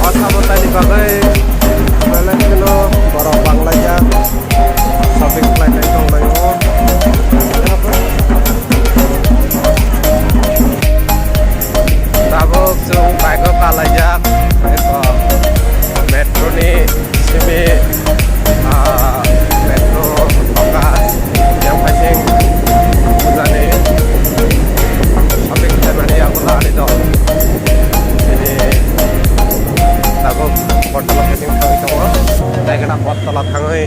Osa Mwtai di bagai Belen kena borok banglaya shopping plan yang tong layo tabok sung bago kalaya itu metro ni sini metro oka yang paling uzane shopping plan ni aku lari dong ini tabok botol keting tangi tong daerah botol tangi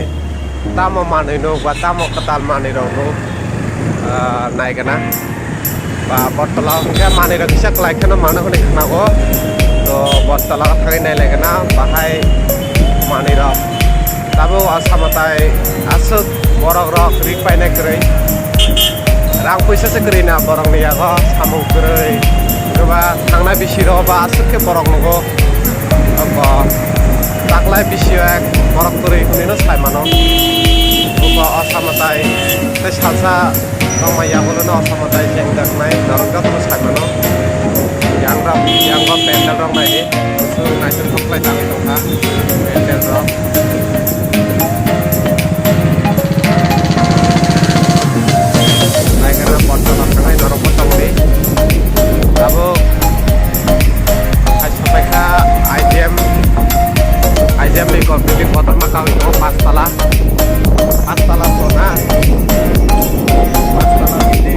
tamo mani no ba tamo ketal mani no naik kena ba botol ke mani ro bisa kelai kena mana ko kena ko to botol tangi nai le kena bahai mani ro tabo Osa Mwtai asuk borok rok rik pai nai krai rang puisa se krai na borok ni ya ko samung krai ba tangnai bisi ro ba asuk ke borok no apa taklai bisiak borok turi kunino sai mano upa Osa Mwtai te salsa rong maya bolo no Osa Mwtai jengdak nai dorong ka terus sai mano yang ko pendel rong nai ni su nai su taklai tangi tong ha pendel rong nai kana botol tangai dorong potong ni abo sampai ke IDM ni kompliti kotor makau itu pas tala zona pas tala ini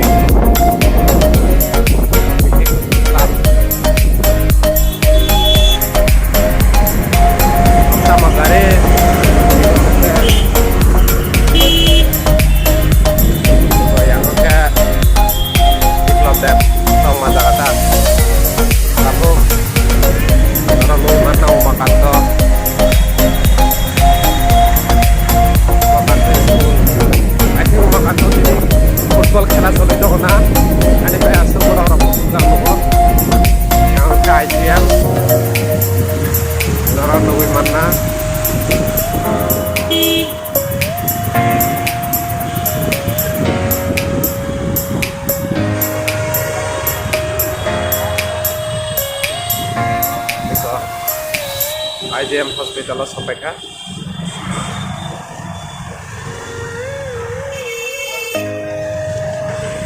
sama gare yang ke diplom dep tong mata kata aku orang mau matau makan to makan to ini football khela choli to na ani pai asu orang gang ko yang kai siang orang nungguin mana IDM hospital sampai ke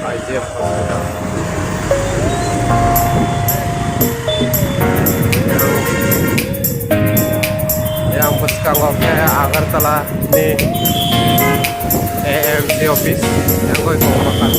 IDM hospital yang Puskangoknya Agartala ini AMC office yang gue mau makan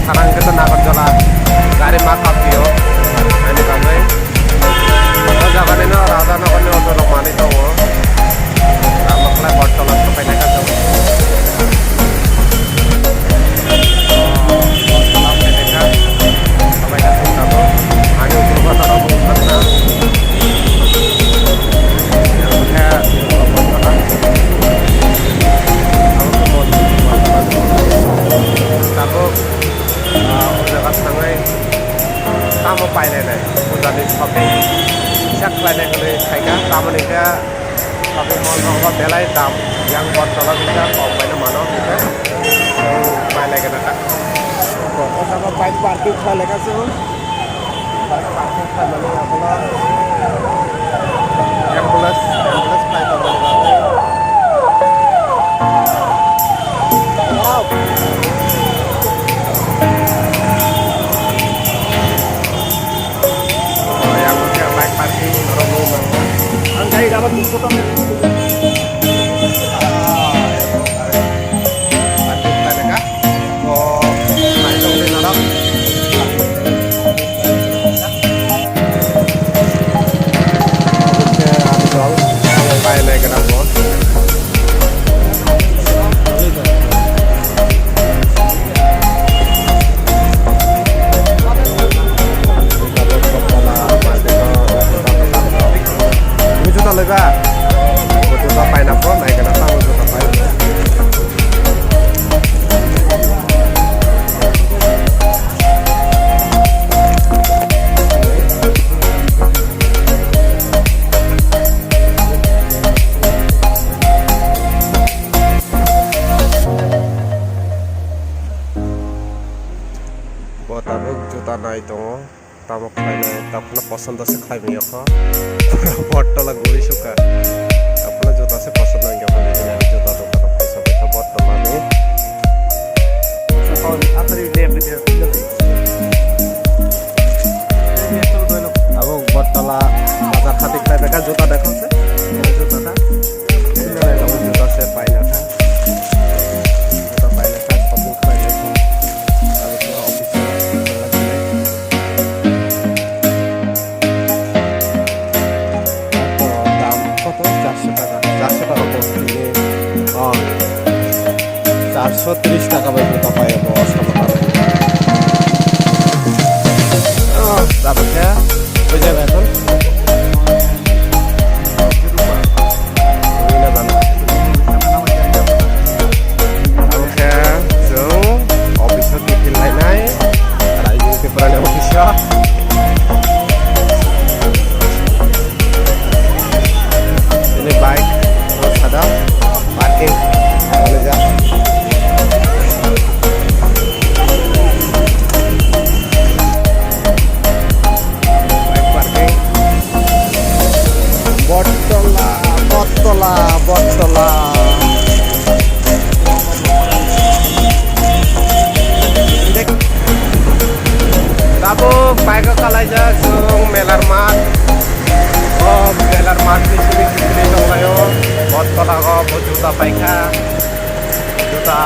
sarang kita nak kerja gari makap dia, ini kami. Kerja kan ini rada nak kerja untuk orang mana itu, ramak lah botol atau apa ini kan tu. Botol apa ini kan, apa ini sih tahu? Ani untuk botol apa karena yang punya botol Tahu, udah sangai, kamu pilih nih, udah di shopping, siap pilih kali, kayaknya kamu nih ya, shopping mall mau belai tam, yang botol bisa, kau pilih mana, bisa, pilih kita tak, kau sama pilih parking pilih kan sih, parking pilih mana apa lah, ambulans pilih apa lagi, wow. Parking orang rumah. Angkai dapat diskon parking tadi kah? Oh, naik dong orang. Oke, ambil sampai naik ke dapur. Lega, betul tak pain apa? Naik ke atas, betul tak pain. Buat aku juta naik dong. Tamu खाने अपना पसंद से खाई में यहाँ bottle Gudi शुका अपना जूता से पसंद नहीं क्या बने जूता तो करना पैसा पैसा बॉटल माने आता ही ले अपने अब बॉटल बाजार खाती खाई बेकार जूता देखो से जूता था जूता से पाई ना था जूता पाई ना था शॉपिंग खाई $430 baik kita pakai bos teman-teman. Oh, dapatnya berapa betul? Ini banget. Oke, so office TV lain-lain, ada juga peperannya official. Ini baik, terus ada parking, meja. Botola. Tabu baik kalau aja sung melar mat. Oh melar mat di sini dong layo. Botola ko juta paika. Juta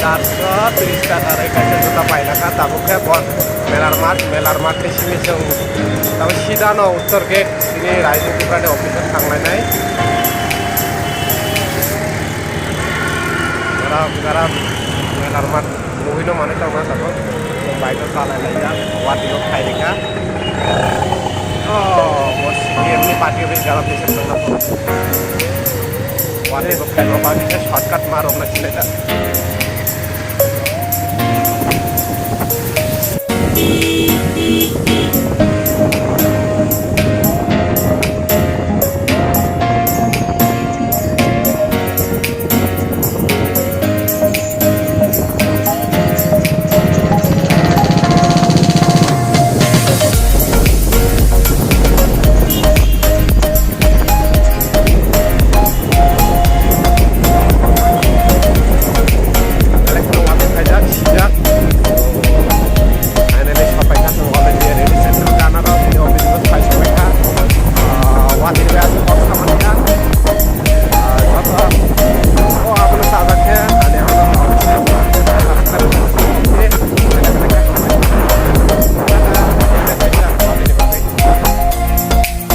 430 টাকা রেখে juta paika ka tabu ke bot melar mat di sini sung. Tabu sida no uttor gate sini raiju dukane office tanglai nai. Garam melar mat muhino mana tahu mas aku baik kalau aja wati lo khai deka. Oh bos ini party habis garam di sana aku. Wati lo khai lo bagi shortcut maro na chile